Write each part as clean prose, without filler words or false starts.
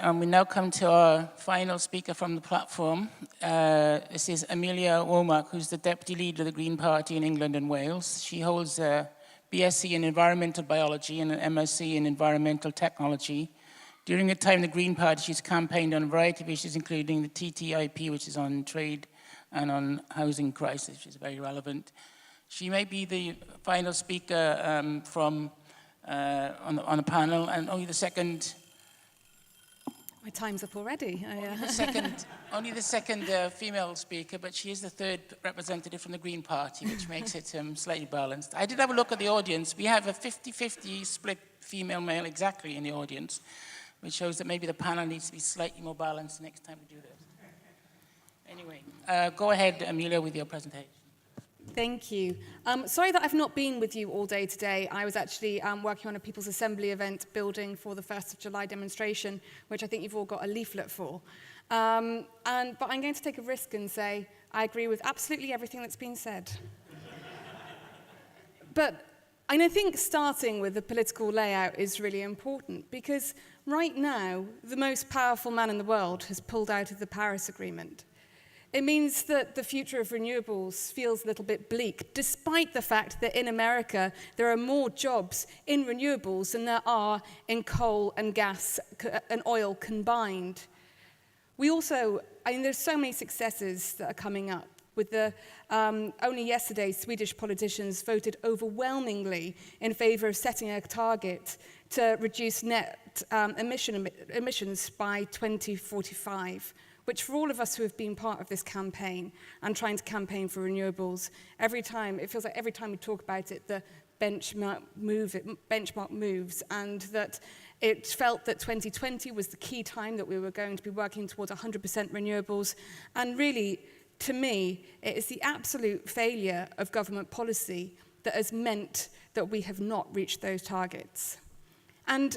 We now come to our final speaker from the platform. This is Amelia Womack, who's the Deputy Leader of the Green Party in England and Wales. She holds a BSc in Environmental Biology and an MSc in Environmental Technology. During her time in the Green Party, she's campaigned on a variety of issues, including the TTIP, which is on trade and on housing crisis, which is very relevant. She may be the final speaker on a panel, and only the second... My time's up already. Only the second female speaker, but she is the third representative from the Green Party, which makes it slightly balanced. I did have a look at the audience. We have a 50-50 split female-male exactly in the audience, which shows that maybe the panel needs to be slightly more balanced the next time we do this. Anyway, go ahead, Amelia, with your presentation. Thank you. Sorry that I've not been with you all day today. I was actually working on a People's Assembly event building for the 1st of July demonstration, which I think you've all got a leaflet for. But I'm going to take a risk and say I agree with absolutely everything that's been said. But I think starting with the political layout is really important, because right now, the most powerful man in the world has pulled out of the Paris Agreement. It means that the future of renewables feels a little bit bleak, despite the fact that in America there are more jobs in renewables than there are in coal and gas and oil combined. We also, there's so many successes that are coming up. With the, only yesterday, Swedish politicians voted overwhelmingly in favor of setting a target to reduce net emissions by 2045. Which for all of us who have been part of this campaign and trying to campaign for renewables, it feels like every time we talk about it, the benchmark moves, and that it felt that 2020 was the key time that we were going to be working towards 100% renewables. And really, to me, it is the absolute failure of government policy that has meant that we have not reached those targets. And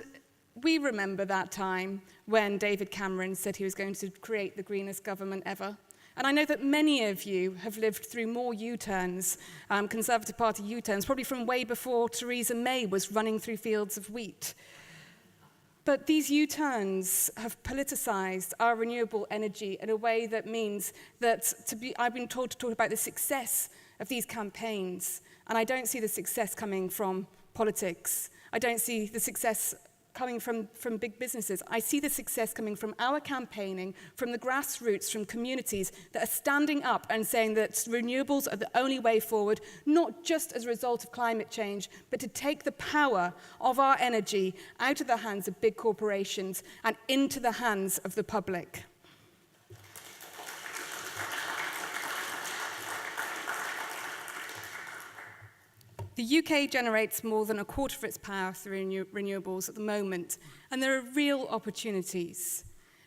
we remember that time when David Cameron said he was going to create the greenest government ever. And I know that many of you have lived through more U-turns, Conservative Party U-turns, probably from way before Theresa May was running through fields of wheat. But these U-turns have politicized our renewable energy in a way that means that I've been told to talk about the success of these campaigns, and I don't see the success coming from politics. I don't see the success coming from big businesses. I see the success coming from our campaigning, from the grassroots, from communities that are standing up and saying that renewables are the only way forward, not just as a result of climate change, but to take the power of our energy out of the hands of big corporations and into the hands of the public. The UK generates more than a quarter of its power through renewables at the moment, and there are real opportunities.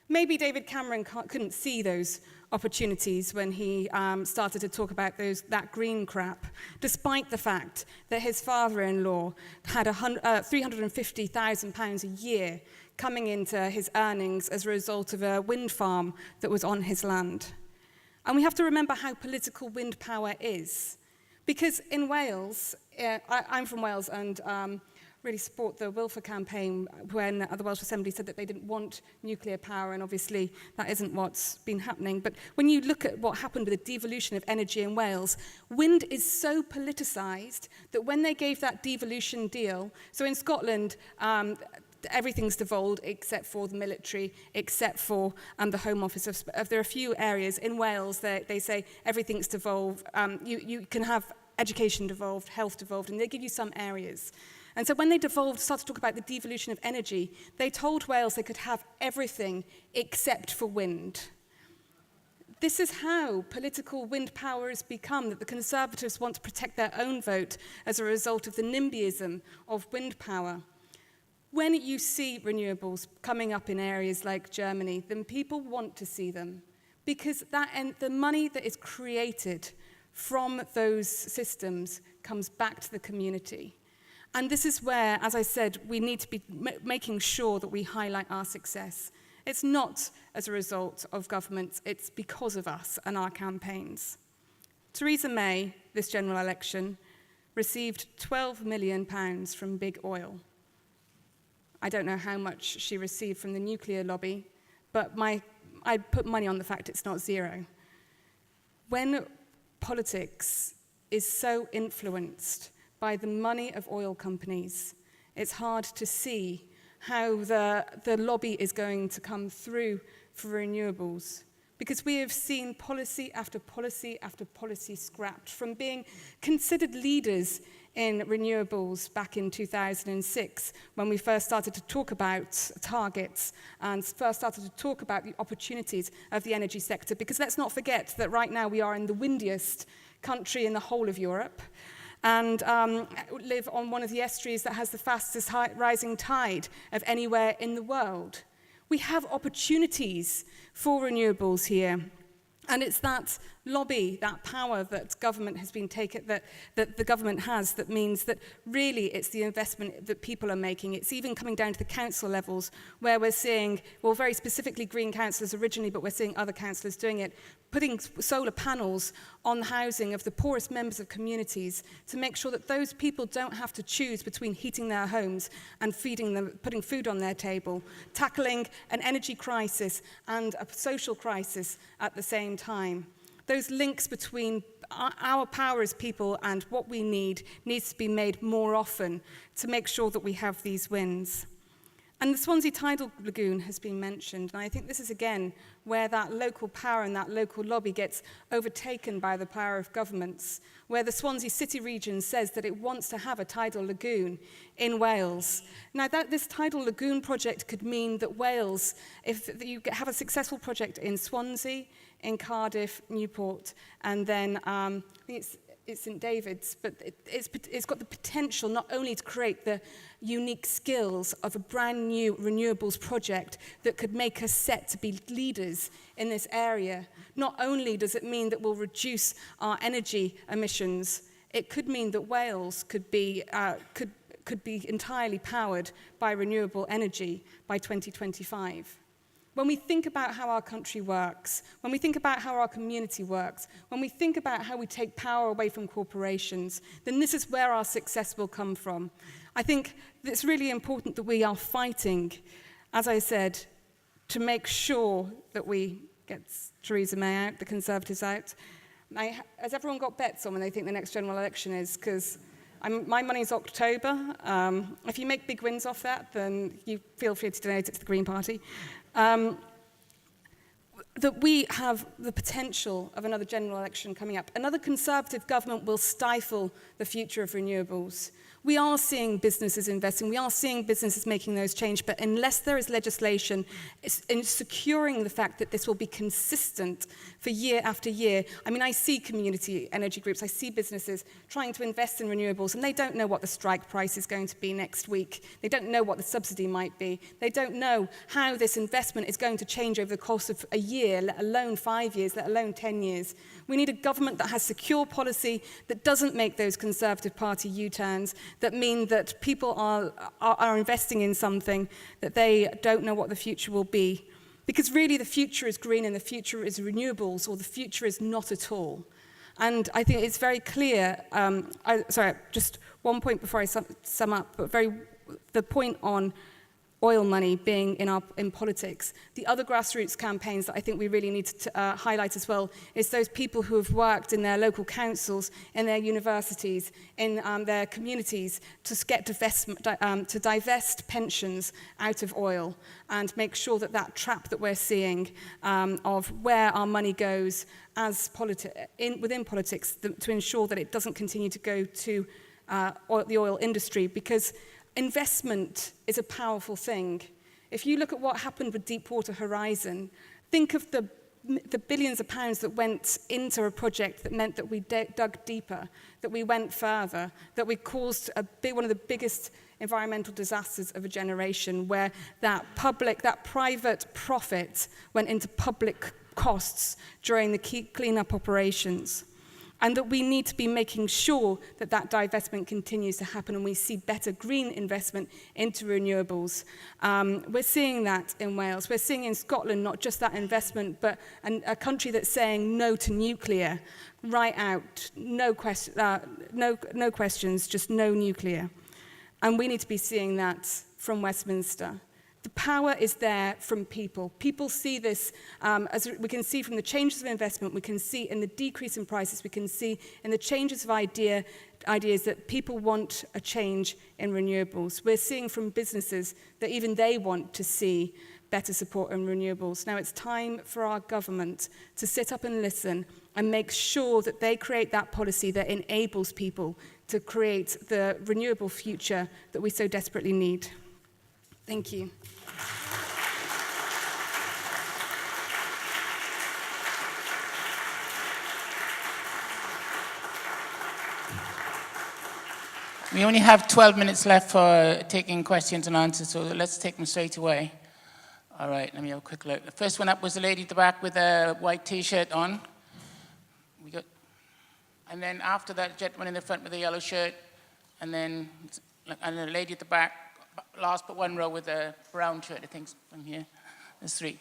Maybe David Cameron couldn't see those opportunities when he started to talk about that green crap, despite the fact that his father-in-law had £350,000 a year coming into his earnings as a result of a wind farm that was on his land. And we have to remember how political wind power is. Because in Wales, I'm from Wales and really support the Wilfer campaign when the Welsh Assembly said that they didn't want nuclear power, and obviously that isn't what's been happening. But when you look at what happened with the devolution of energy in Wales, wind is so politicised that when they gave that devolution deal, so in Scotland, everything's devolved except for the military, except for the Home Office. There are a few areas in Wales that they say everything's devolved. You can have education devolved, health devolved, and they give you some areas. And so when they started to talk about the devolution of energy, they told Wales they could have everything except for wind. This is how political wind power has become, that the Conservatives want to protect their own vote as a result of the NIMBYism of wind power. When you see renewables coming up in areas like Germany, then people want to see them, because the money that is created from those systems comes back to the community. And this is where, as I said, we need to be making sure that we highlight our success. It's not as a result of governments, it's because of us and our campaigns. Theresa May, this general election, received £12 million from big oil. I don't know how much she received from the nuclear lobby, but I'd put money on the fact it's not zero. When politics is so influenced by the money of oil companies, it's hard to see how the lobby is going to come through for renewables. Because we have seen policy after policy after policy scrapped from being considered leaders in renewables back in 2006, when we first started to talk about targets and first started to talk about the opportunities of the energy sector. Because let's not forget that right now we are in the windiest country in the whole of Europe, and live on one of the estuaries that has the fastest rising tide of anywhere in the world. We have opportunities for renewables here. And it's that lobby, that power that government has been taken, that the government has, that means that really it's the investment that people are making. It's even coming down to the council levels, where we're seeing, well, very specifically green councillors originally, but we're seeing other councillors doing it, putting solar panels on the housing of the poorest members of communities to make sure that those people don't have to choose between heating their homes and feeding them, putting food on their table, tackling an energy crisis and a social crisis at the same time. Those links between our power as people and what we need needs to be made more often to make sure that we have these wins. And the Swansea Tidal Lagoon has been mentioned, and I think this is again where that local power and that local lobby gets overtaken by the power of governments, where the Swansea City region says that it wants to have a tidal lagoon in Wales. Now, this tidal lagoon project could mean that Wales, if you have a successful project in Swansea, in Cardiff, Newport, and then I think it's St David's, but it's got the potential not only to create the unique skills of a brand new renewables project that could make us set to be leaders in this area. Not only does it mean that we'll reduce our energy emissions, it could mean that Wales could be entirely powered by renewable energy by 2025. When we think about how our country works, when we think about how our community works, when we think about how we take power away from corporations, then this is where our success will come from. I think it's really important that we are fighting, as I said, to make sure that we get Theresa May out, the Conservatives out. Has everyone got bets on when they think the next general election is? Because my money's October. If you make big wins off that, then you feel free to donate it to the Green Party. That we have the potential of another general election coming up. Another Conservative government will stifle the future of renewables. We are seeing businesses investing, we are seeing businesses making those changes, but unless there is legislation in securing the fact that this will be consistent for year after year. I mean, I see community energy groups, I see businesses trying to invest in renewables, and they don't know what the strike price is going to be next week. They don't know what the subsidy might be. They don't know how this investment is going to change over the course of a year, let alone 5 years, let alone 10 years. We need a government that has secure policy, that doesn't make those Conservative Party U-turns, that mean that people are investing in something that they don't know what the future will be. Because really the future is green and the future is renewables, or the future is not at all. And I think it's very clear, just one point before I sum up, but the point on oil money being in politics. The other grassroots campaigns that I think we really need to highlight as well is those people who have worked in their local councils, in their universities, in their communities to divest pensions out of oil and make sure that that trap that we're seeing of where our money goes as within politics to ensure that it doesn't continue to go to the oil industry, because investment is a powerful thing. If you look at what happened with Deepwater Horizon, think of the billions of pounds that went into a project that meant that we dug deeper, that we went further, that we caused one of the biggest environmental disasters of a generation, where that private profit went into public costs during the cleanup operations. And that we need to be making sure that that divestment continues to happen and we see better green investment into renewables. We're seeing that in Wales. We're seeing in Scotland not just that investment, but a country that's saying no to nuclear, right out, no questions, just no nuclear. And we need to be seeing that from Westminster. The power is there from people. People see this, as we can see from the changes of investment, we can see in the decrease in prices, we can see in the changes of ideas that people want a change in renewables. We're seeing from businesses that even they want to see better support in renewables. Now it's time for our government to sit up and listen and make sure that they create that policy that enables people to create the renewable future that we so desperately need. Thank you. We only have 12 minutes left for taking questions and answers, so let's take them straight away. All right, let me have a quick look. The first one up was the lady at the back with a white T-shirt on. And then after that, gentleman in the front with a yellow shirt, and then the lady at the back, last but one row with a brown shirt, I think, from here. There's three.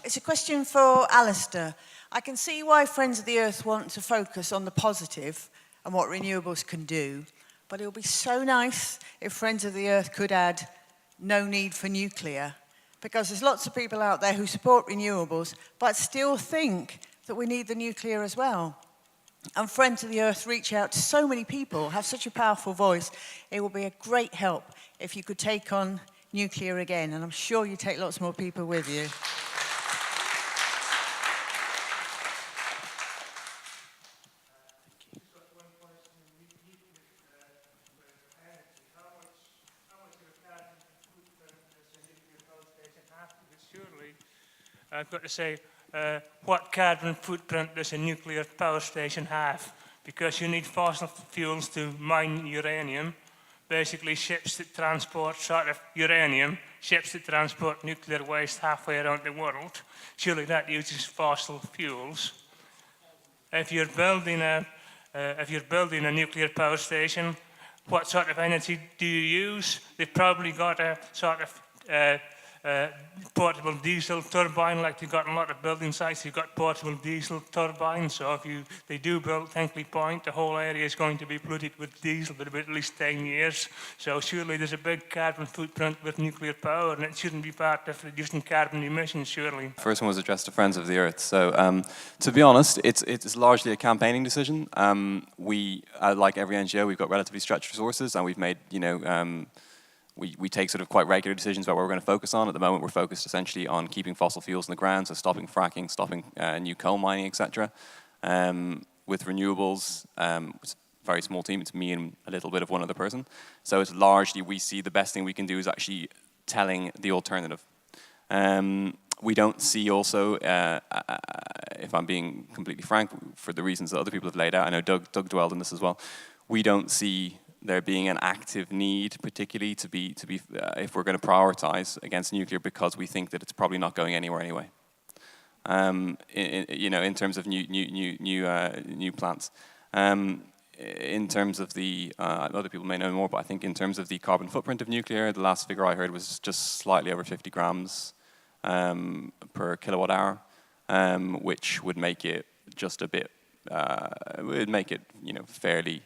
It's a question for Alistair. I can see why Friends of the Earth want to focus on the positive and what renewables can do, but it would be so nice if Friends of the Earth could add no need for nuclear, because there's lots of people out there who support renewables but still think that we need the nuclear as well. And Friends of the Earth reach out to so many people, have such a powerful voice. It will be a great help if you could take on nuclear again, and I'm sure you take lots more people with you. I've got to say, what carbon footprint does a nuclear power station have? Because you need fossil fuels to mine uranium, basically ships that transport sort of uranium, ships that transport nuclear waste halfway around the world. Surely that uses fossil fuels. If you're building a nuclear power station, what sort of energy do you use? They've probably got a sort of portable diesel turbine, like they've got in a lot of building sites. You've got portable diesel turbines. So if they do build Hinkley Point, the whole area is going to be polluted with diesel for at least 10 years. So surely there's a big carbon footprint with nuclear power, and it shouldn't be part of reducing carbon emissions, surely. First one was addressed to Friends of the Earth. So to be honest, it's largely a campaigning decision. We, like every NGO, we've got relatively stretched resources, and we've made, we take sort of quite regular decisions about what we're going to focus on. At the moment, we're focused essentially on keeping fossil fuels in the ground, so stopping fracking, stopping new coal mining, etc. With renewables, it's a very small team. It's me and a little bit of one other person. So it's largely, we see the best thing we can do is actually telling the alternative. We don't see also, if I'm being completely frank, for the reasons that other people have laid out, I know Doug dwelled on this as well, we don't see there being an active need, particularly to be if we're going to prioritize against nuclear, because we think that it's probably not going anywhere anyway. In terms of new plants. In terms of the other people may know more, but I think in terms of the carbon footprint of nuclear, the last figure I heard was just slightly over 50 grams per kilowatt hour, which would make it just a bit. Would make it fairly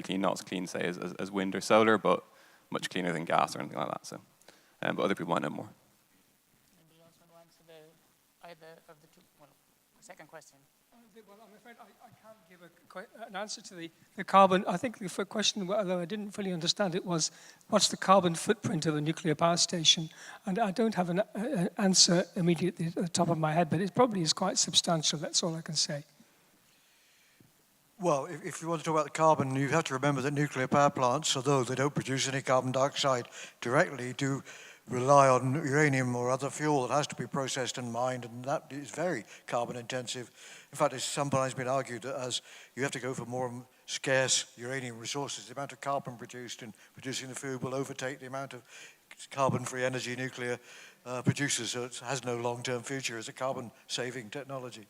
clean, not as clean, say, as wind or solar, but much cleaner than gas or anything like that. So, but other people might know more. Anybody else want to answer either of the two? Well, the second question. Well, I'm afraid I can't give an answer to the carbon. I think the first question, although I didn't fully understand it, was what's the carbon footprint of a nuclear power station? And I don't have an answer immediately at the top of my head, but it probably is quite substantial. That's all I can say. Well, if you want to talk about the carbon, you have to remember that nuclear power plants, although they don't produce any carbon dioxide directly, do rely on uranium or other fuel that has to be processed and mined, and that is very carbon intensive. In fact, it's sometimes been argued that as you have to go for more scarce uranium resources, the amount of carbon produced in producing the food will overtake the amount of carbon-free energy nuclear produces, so it has no long-term future as a carbon-saving technology.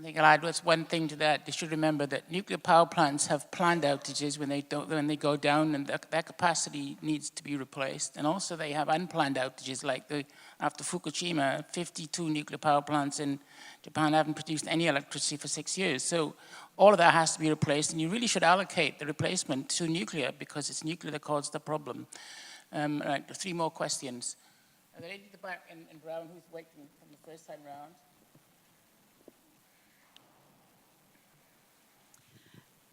I think I'll add just one thing to that. They should remember that nuclear power plants have planned outages when they go down, and that capacity needs to be replaced. And also they have unplanned outages, like after Fukushima, 52 nuclear power plants in Japan haven't produced any electricity for 6 years. So all of that has to be replaced, and you really should allocate the replacement to nuclear, because it's nuclear that caused the problem. Right, 3 more questions. The lady at the back in brown who's waiting from the first time round.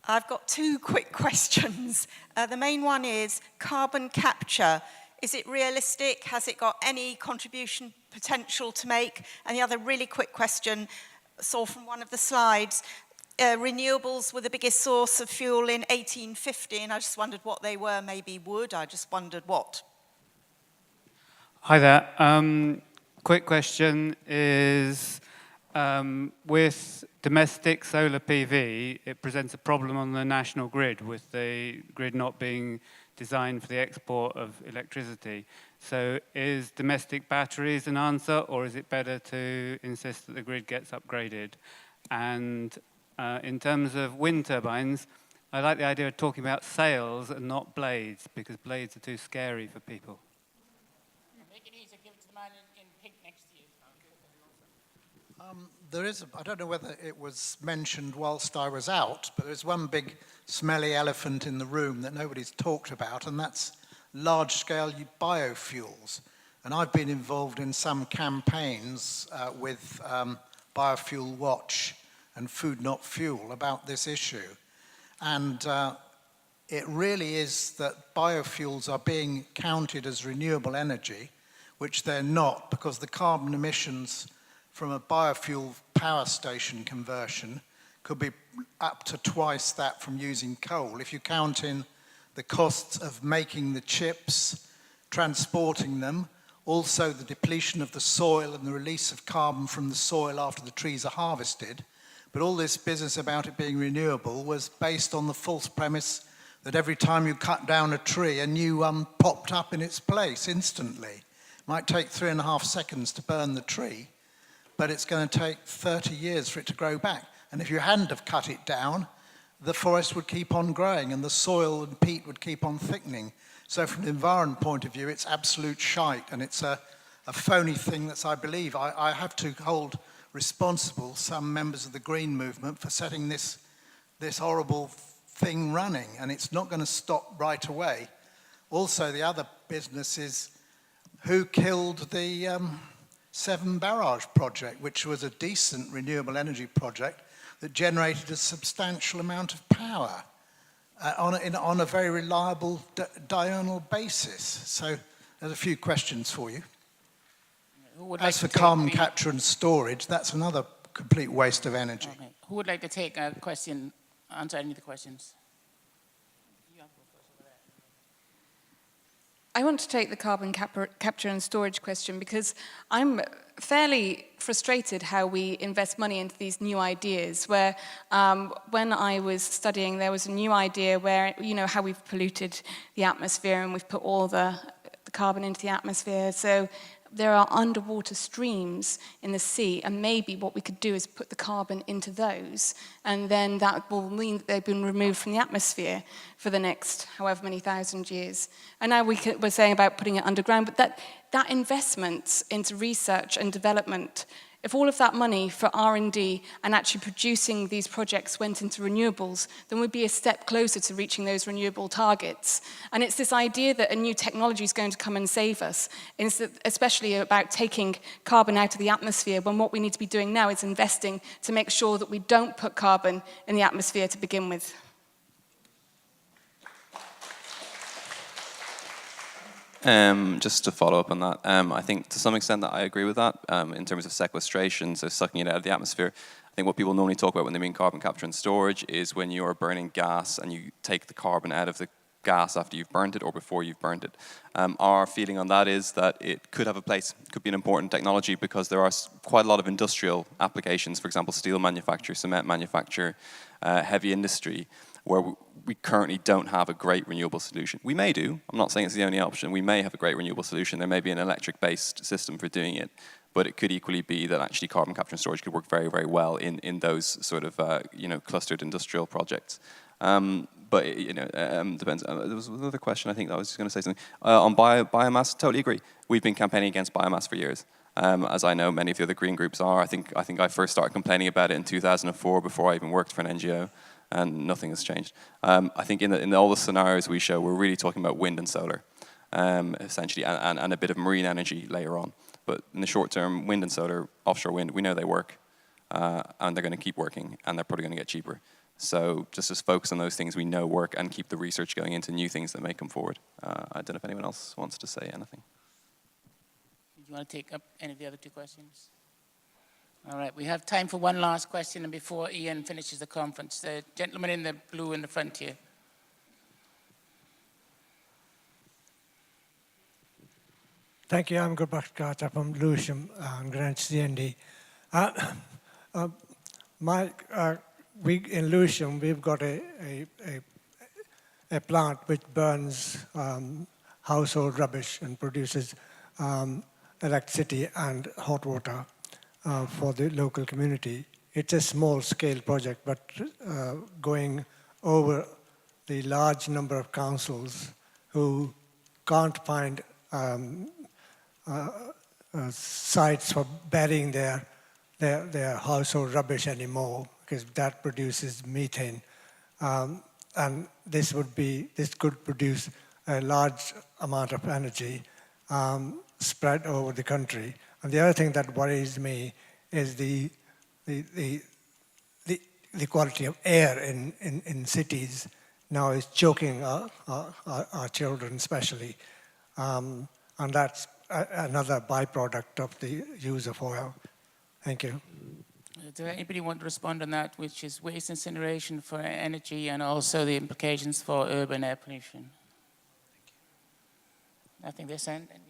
I've got 2 quick questions. The main one is carbon capture. Is it realistic? Has it got any contribution potential to make? And the other really quick question, saw from one of the slides, renewables were the biggest source of fuel in 1850, and I just wondered what they were, maybe wood, I just wondered what. Hi there. Quick question is, with domestic solar PV, it presents a problem on the national grid, with the grid not being designed for the export of electricity. So is domestic batteries an answer, or is it better to insist that the grid gets upgraded? And in terms of wind turbines, I like the idea of talking about sails and not blades, because blades are too scary for people. Make it easy, give it to the man in pink next to you. There is, I don't know whether it was mentioned whilst I was out, but there's one big smelly elephant in the room that nobody's talked about, and that's large-scale biofuels. And I've been involved in some campaigns with Biofuel Watch and Food Not Fuel about this issue. And it really is that biofuels are being counted as renewable energy, which they're not, because the carbon emissions from a biofuel power station conversion could be up to twice that from using coal. If you count in the costs of making the chips, transporting them, also the depletion of the soil and the release of carbon from the soil after the trees are harvested. But all this business about it being renewable was based on the false premise that every time you cut down a tree, a new one popped up in its place instantly. It might take 3.5 seconds to burn the tree, but it's going to take 30 years for it to grow back. And if you hadn't have cut it down, the forest would keep on growing and the soil and peat would keep on thickening. So from an environment point of view, it's absolute shite, and it's a phony thing that I believe I have to hold responsible some members of the Green movement for setting this horrible thing running, and it's not going to stop right away. Also, the other business is who killed the 7 Barrage project, which was a decent renewable energy project that generated a substantial amount of power on a very reliable diurnal basis. So there's a few questions for you. As for carbon capture and storage, that's another complete waste of energy. Okay. Who would like to take a question, answer any of the questions? I want to take the carbon capture and storage question, because I'm fairly frustrated how we invest money into these new ideas, where when I was studying, there was a new idea where, you know, how we've polluted the atmosphere and we've put all the carbon into the atmosphere. So there are underwater streams in the sea, and maybe what we could do is put the carbon into those, and then that will mean that they've been removed from the atmosphere for the next however many thousand years. And now we're saying about putting it underground, but that investment into research and development, if all of that money for R&D and actually producing these projects went into renewables, then we'd be a step closer to reaching those renewable targets. And it's this idea that a new technology is going to come and save us, especially about taking carbon out of the atmosphere, when what we need to be doing now is investing to make sure that we don't put carbon in the atmosphere to begin with. Just to follow up on that, I think to some extent that I agree with that in terms of sequestration, so sucking it out of the atmosphere. I think what people normally talk about when they mean carbon capture and storage is when you're burning gas and you take the carbon out of the gas after you've burnt it or before you've burnt it. Our feeling on that is that it could have a place, it could be an important technology, because there are quite a lot of industrial applications, for example, steel manufacture, cement manufacture, heavy industry, where we currently don't have a great renewable solution. We may do. I'm not saying it's the only option. We may have a great renewable solution. There may be an electric-based system for doing it. But it could equally be that actually carbon capture and storage could work very, very well in those sort of clustered industrial projects. But depends. There was another question. I think I was just going to say something on biomass. Totally agree. We've been campaigning against biomass for years, as I know many of the other green groups are. I think I first started complaining about it in 2004 before I even worked for an NGO, and nothing has changed. I think in all the scenarios we show, we're really talking about wind and solar, essentially, and a bit of marine energy later on. But in the short term, wind and solar, offshore wind, we know they work, and they're going to keep working, and they're probably going to get cheaper. So just focus on those things we know work and keep the research going into new things that may come forward. I don't know if anyone else wants to say anything. Do you want to take up any of the other two questions? All right, we have time for one last question and before Ian finishes the conference. The gentleman in the blue in the front here. Thank you. I'm Gurbax Kata from Lewisham, Greenwich CND. In Lewisham, we've got a plant which burns household rubbish and produces electricity and hot water for the local community. It's a small-scale project, but going over the large number of councils who can't find sites for burying their household rubbish anymore, because that produces methane, and this could produce a large amount of energy spread over the country. And the other thing that worries me is the quality of air in cities now is choking our children, especially, and that's another byproduct of the use of oil. Thank you. Does anybody want to respond on that, which is waste incineration for energy and also the implications for urban air pollution? Nothing this end? Any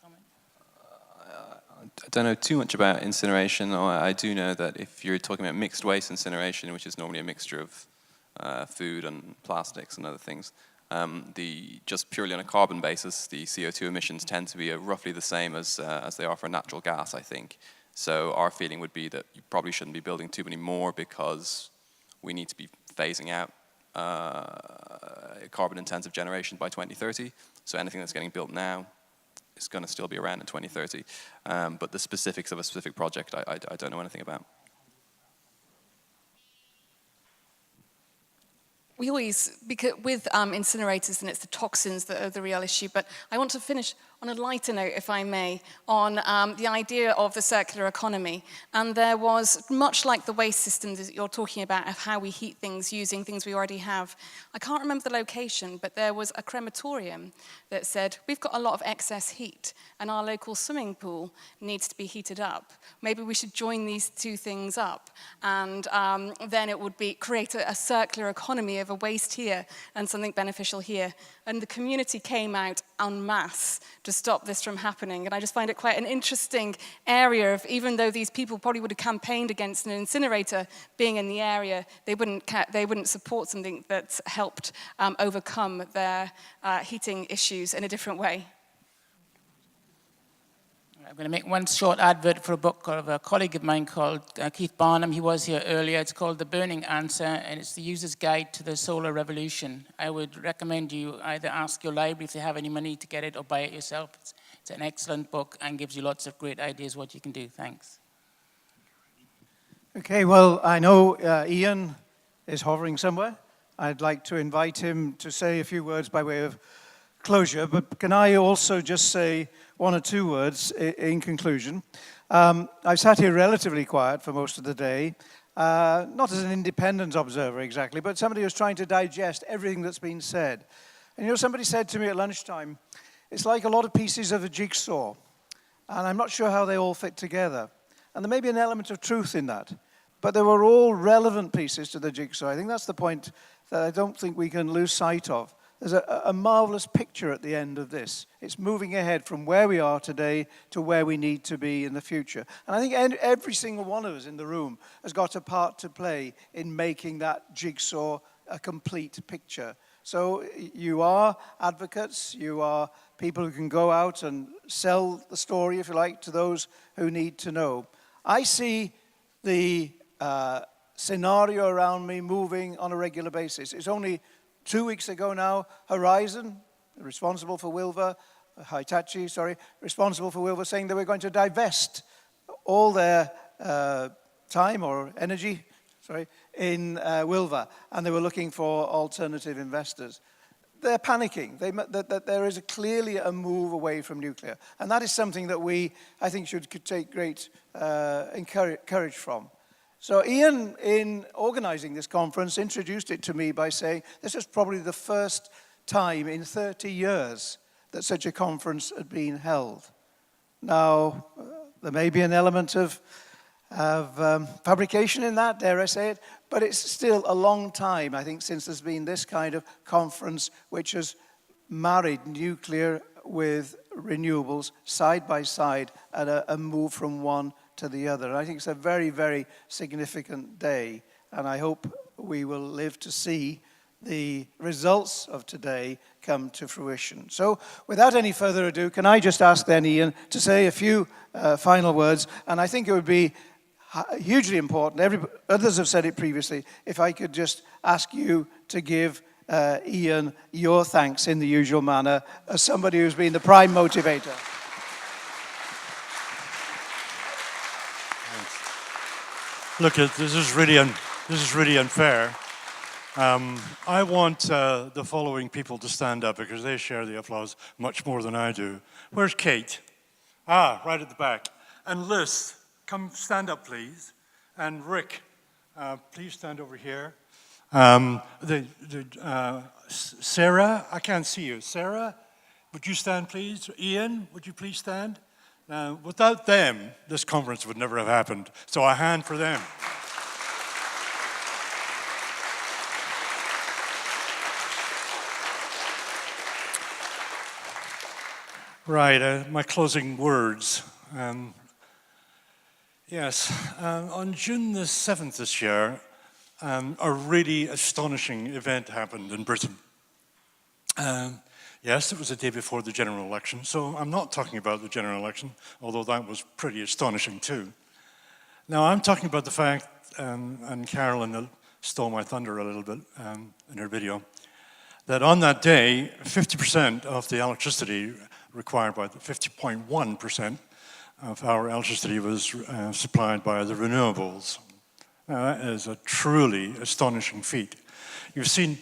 comment? I don't know too much about incineration. I do know that if you're talking about mixed waste incineration, which is normally a mixture of food and plastics and other things, just purely on a carbon basis, the CO2 emissions tend to be roughly the same as they are for natural gas, I think. So our feeling would be that you probably shouldn't be building too many more because we need to be phasing out carbon-intensive generation by 2030. So anything that's getting built now is going to still be around in 2030. But the specifics of a specific project, I don't know anything about. We always, because with incinerators, and it's the toxins that are the real issue, but I want to finish on a lighter note, if I may, on the idea of the circular economy. And there was, much like the waste systems that you're talking about, of how we heat things using things we already have. I can't remember the location, but there was a crematorium that said, we've got a lot of excess heat, and our local swimming pool needs to be heated up. Maybe we should join these two things up, and then it would create a circular economy of a waste here and something beneficial here. And the community came out en masse to stop this from happening. And I just find it quite an interesting area of, even though these people probably would have campaigned against an incinerator being in the area, they wouldn't support something that helped overcome their heating issues in a different way. I'm going to make one short advert for a book of a colleague of mine called Keith Barnum. He was here earlier. It's called The Burning Answer, and it's the user's guide to the solar revolution. I would recommend you either ask your library if they have any money to get it or buy it yourself. It's an excellent book and gives you lots of great ideas what you can do. Thanks. Okay, well, I know Ian is hovering somewhere. I'd like to invite him to say a few words by way of closure, but can I also just say one or two words in conclusion? I've sat here relatively quiet for most of the day, not as an independent observer exactly, but somebody who's trying to digest everything that's been said. And you know, somebody said to me at lunchtime, it's like a lot of pieces of a jigsaw, and I'm not sure how they all fit together. And there may be an element of truth in that, but they were all relevant pieces to the jigsaw. I think that's the point that I don't think we can lose sight of. There's a marvelous picture at the end of this. It's moving ahead from where we are today to where we need to be in the future. And I think every single one of us in the room has got a part to play in making that jigsaw a complete picture. So you are advocates, you are people who can go out and sell the story, if you like, to those who need to know. I see the scenario around me moving on a regular basis. It's only 2 weeks ago now, Horizon, responsible for Wilver, Hitachi, sorry, responsible for Wilver, saying they were going to divest all their time or energy, in Wilver, and they were looking for alternative investors. They're panicking. That there is clearly a move away from nuclear, and that is something that we, I think, should take great courage from. So Ian, in organizing this conference, introduced it to me by saying this is probably the first time in 30 years that such a conference had been held. Now, there may be an element of fabrication in that, dare I say it, but it's still a long time, I think, since there's been this kind of conference which has married nuclear with renewables side by side at a move from one to the other. And I think it's a very, very significant day, and I hope we will live to see the results of today come to fruition. So without any further ado, can I just ask then Ian to say a few final words, and I think it would be hugely important, others have said it previously, if I could just ask you to give Ian your thanks in the usual manner as somebody who's been the prime motivator. Look, this is really unfair. I want the following people to stand up because they share the applause much more than I do. Where's Kate? Ah, right at the back. And Liz, come stand up, please. And Rick, please stand over here. Sarah, I can't see you. Sarah, would you stand, please? Ian, would you please stand? Now, without them, this conference would never have happened. So a hand for them. Right, my closing words. Yes, on June the 7th this year, a really astonishing event happened in Britain. Yes, it was the day before the general election, so I'm not talking about the general election, although that was pretty astonishing too. Now, I'm talking about the fact, and Carolyn stole my thunder a little bit in her video, that on that day, 50% of the electricity required by the 50.1% of our electricity was supplied by the renewables. Now, that is a truly astonishing feat. You've seen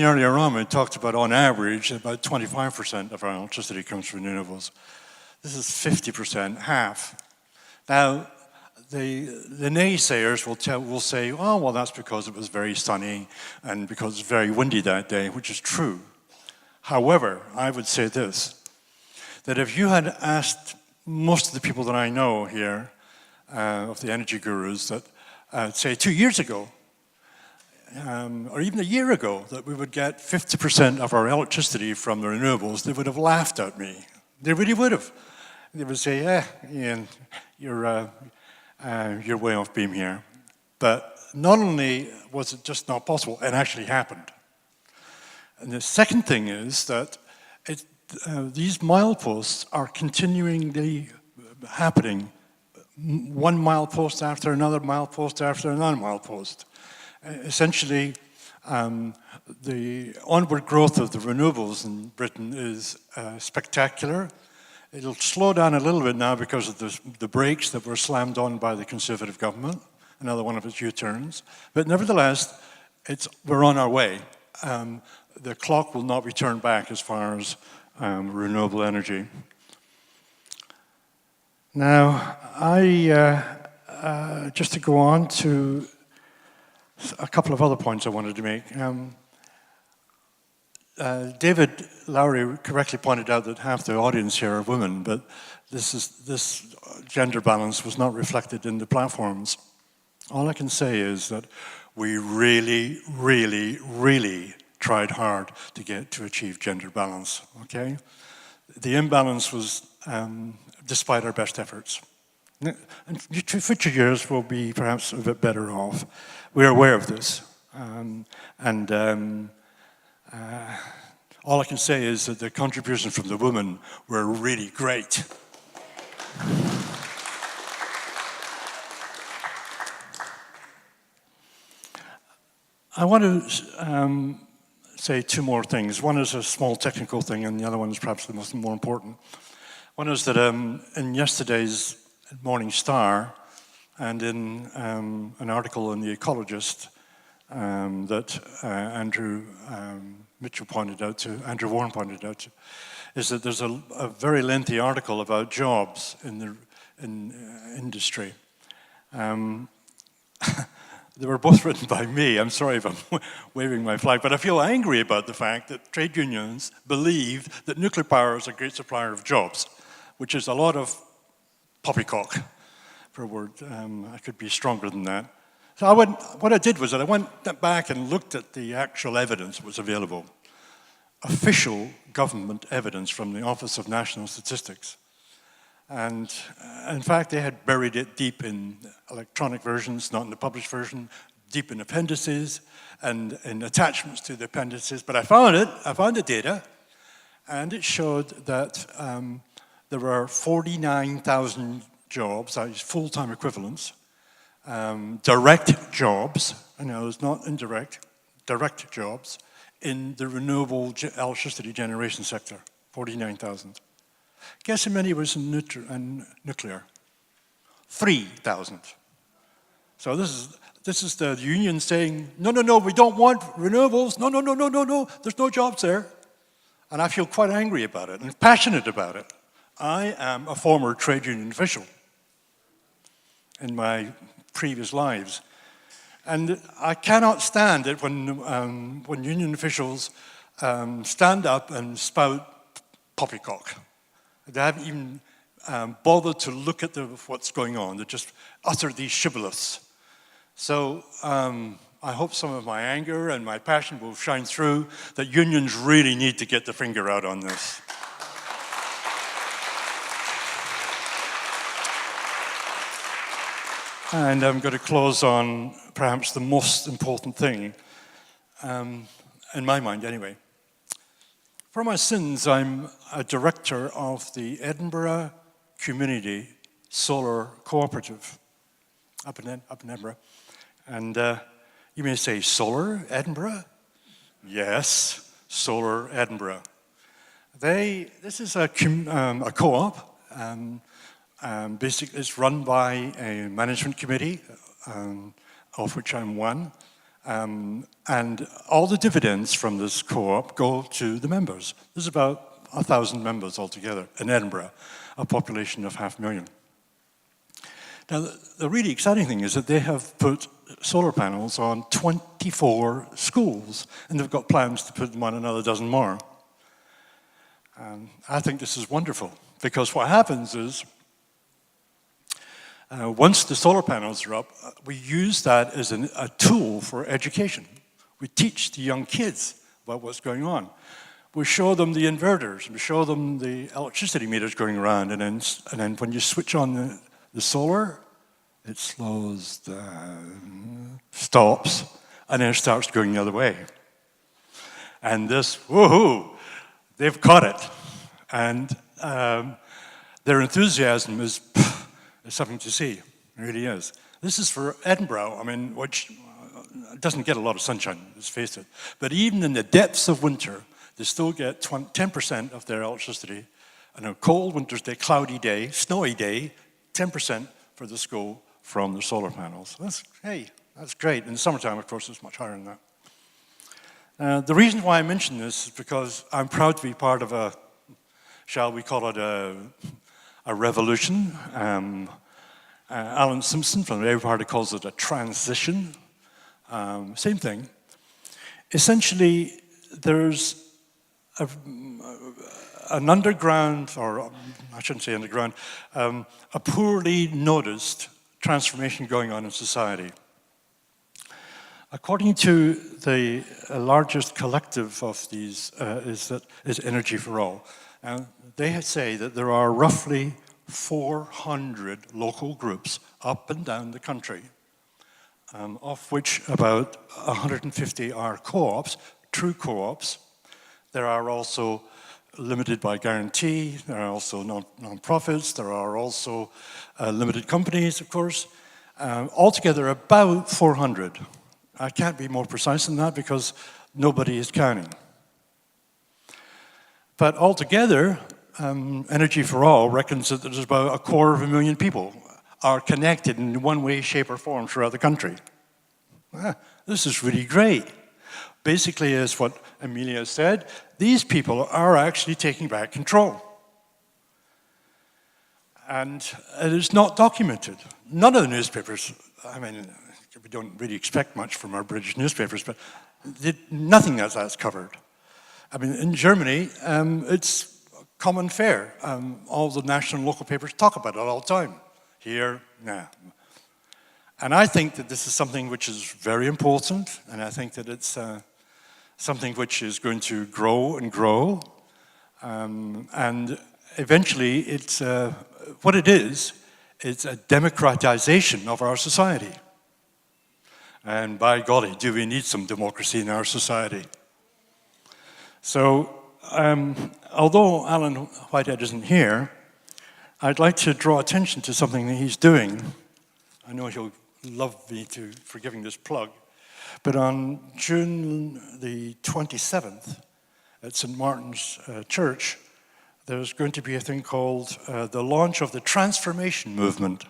earlier on, we talked about on average, about 25% of our electricity comes from renewables. This is 50%, half. Now, the naysayers will say, oh, well, that's because it was very sunny and because it's very windy that day, which is true. However, I would say this, that if you had asked most of the people that I know here, of the energy gurus, that say 2 years ago, or even a year ago, that we would get 50% of our electricity from the renewables, they would have laughed at me. They really would have. They would say, Ian, you're way off beam here. But not only was it just not possible, it actually happened. And the second thing is that these mileposts are continually happening, one milepost after another milepost after another milepost. Essentially, the onward growth of the renewables in Britain is spectacular. It'll slow down a little bit now because of the brakes that were slammed on by the Conservative government, another one of its U-turns. But nevertheless, we're on our way. The clock will not be turned back as far as renewable energy. Now, just to go on to a couple of other points I wanted to make. David Lowry correctly pointed out that half the audience here are women, but this gender balance was not reflected in the platforms. All I can say is that we really, really, really tried hard to achieve gender balance, okay? The imbalance was despite our best efforts. In future years, we'll be perhaps a bit better off. We're aware of this. All I can say is that the contributions from the women were really great. I want to say two more things. One is a small technical thing, and the other one is perhaps the most more important. One is that in yesterday's Morning Star and in an article in The Ecologist that Andrew Warren pointed out to, is that there's a very lengthy article about jobs in industry. They were both written by me. I'm sorry if I'm waving my flag, but I feel angry about the fact that trade unions believe that nuclear power is a great supplier of jobs, which is a lot of poppycock, for a word. I could be stronger than that. So what I did was that I went back and looked at the actual evidence that was available. Official government evidence from the Office of National Statistics. And in fact, they had buried it deep in electronic versions, not in the published version, deep in appendices and in attachments to the appendices. But I found the data, and it showed that there were 49,000 jobs, that is full-time equivalents, direct jobs, it's not indirect, direct jobs in the renewable electricity generation sector, 49,000. Guess how many was in nuclear? 3,000. So this is the union saying, no, we don't want renewables. No, there's no jobs there. And I feel quite angry about it and passionate about it. I am a former trade union official in my previous lives. And I cannot stand it when union officials stand up and spout poppycock. They haven't even bothered to look at what's going on. They just utter these shibboleths. So I hope some of my anger and my passion will shine through, that unions really need to get their finger out on this. And I'm going to close on perhaps the most important thing, in my mind anyway. For my sins, I'm a director of the Edinburgh Community Solar Cooperative up in Edinburgh. And you may say, solar Edinburgh? Yes, Solar Edinburgh. This is a co-op. Basically, it's run by a management committee, of which I'm one. And all the dividends from this co-op go to the members. There's about 1,000 members altogether in Edinburgh, a population of 500,000. Now, the really exciting thing is that they have put solar panels on 24 schools, and they've got plans to put them on another dozen more. I think this is wonderful, because what happens is, once the solar panels are up, we use that as a tool for education. We teach the young kids about what's going on. We show them the inverters, we show them the electricity meters going around, and then when you switch on the solar, it slows down, stops, and then it starts going the other way. And this, woohoo, they've caught it. And their enthusiasm is something to see. It really is. This is for Edinburgh, which doesn't get a lot of sunshine, let's face it. But even in the depths of winter, they still get 10% of their electricity. And a cold winter's day, cloudy day, snowy day, 10% for the school from the solar panels. That's great. In the summertime, of course, it's much higher than that. The reason why I mention this is because I'm proud to be part of a, shall we call it a revolution. Alan Simpson from the Labour Party calls it a transition. Same thing. Essentially, there's an underground, or I shouldn't say underground, a poorly noticed transformation going on in society. According to the largest collective of these is Energy for All. They say that there are roughly 400 local groups up and down the country, of which about 150 are co-ops, true co-ops, there are also limited by guarantee, there are also non-profits, there are also limited companies, of course. Altogether, about 400. I can't be more precise than that because nobody is counting. But altogether, Energy for All reckons that there's about 250,000 people are connected in one way, shape, or form throughout the country. This is really great. Basically, as what Amelia said, these people are actually taking back control. And it is not documented. None of the newspapers, I mean, we don't really expect much from our British newspapers, but nothing of that's covered. I mean, in Germany, it's common fare. All the national and local papers talk about it all the time. Here, nah. And I think that this is something which is very important, and I think that it's something which is going to grow and grow. And eventually, it's what it is, it's a democratization of our society. And by golly, do we need some democracy in our society? So, although Alan Whitehead isn't here, I'd like to draw attention to something that he's doing. I know he'll love me for giving this plug, but on June the 27th at St. Martin's Church, there's going to be a thing called the launch of the Transformation Movement.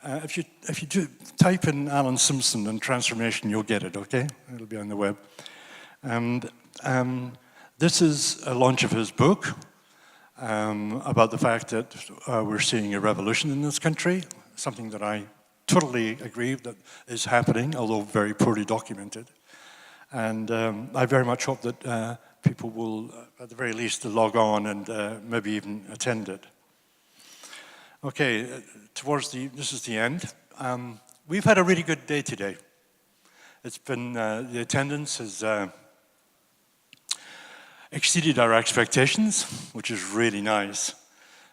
If you do type in Alan Simpson and transformation, you'll get it, okay? It'll be on the web. And this is a launch of his book about the fact that we're seeing a revolution in this country, something that I totally agree that is happening, although very poorly documented. And I very much hope that people will, at the very least, log on and maybe even attend it. Okay, this is the end. We've had a really good day today. It's been, the attendance has exceeded our expectations, which is really nice.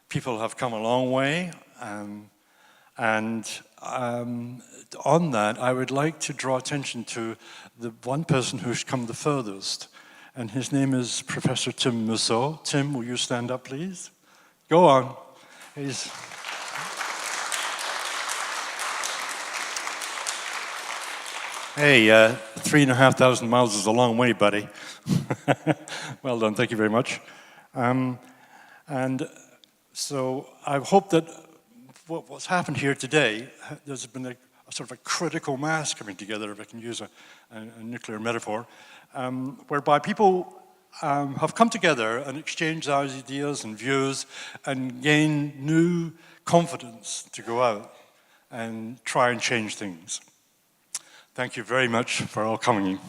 People have come a long way, and on that, I would like to draw attention to the one person who's come the furthest, and his name is Professor Tim Mousseau. Tim, will you stand up, please? Go on. Hey, 3,500 miles is a long way, buddy. Well done, thank you very much. And so I hope that what's happened here today, there's been a sort of a critical mass coming together, if I can use a nuclear metaphor, whereby people have come together and exchanged ideas and views and gained new confidence to go out and try and change things. Thank you very much for all coming.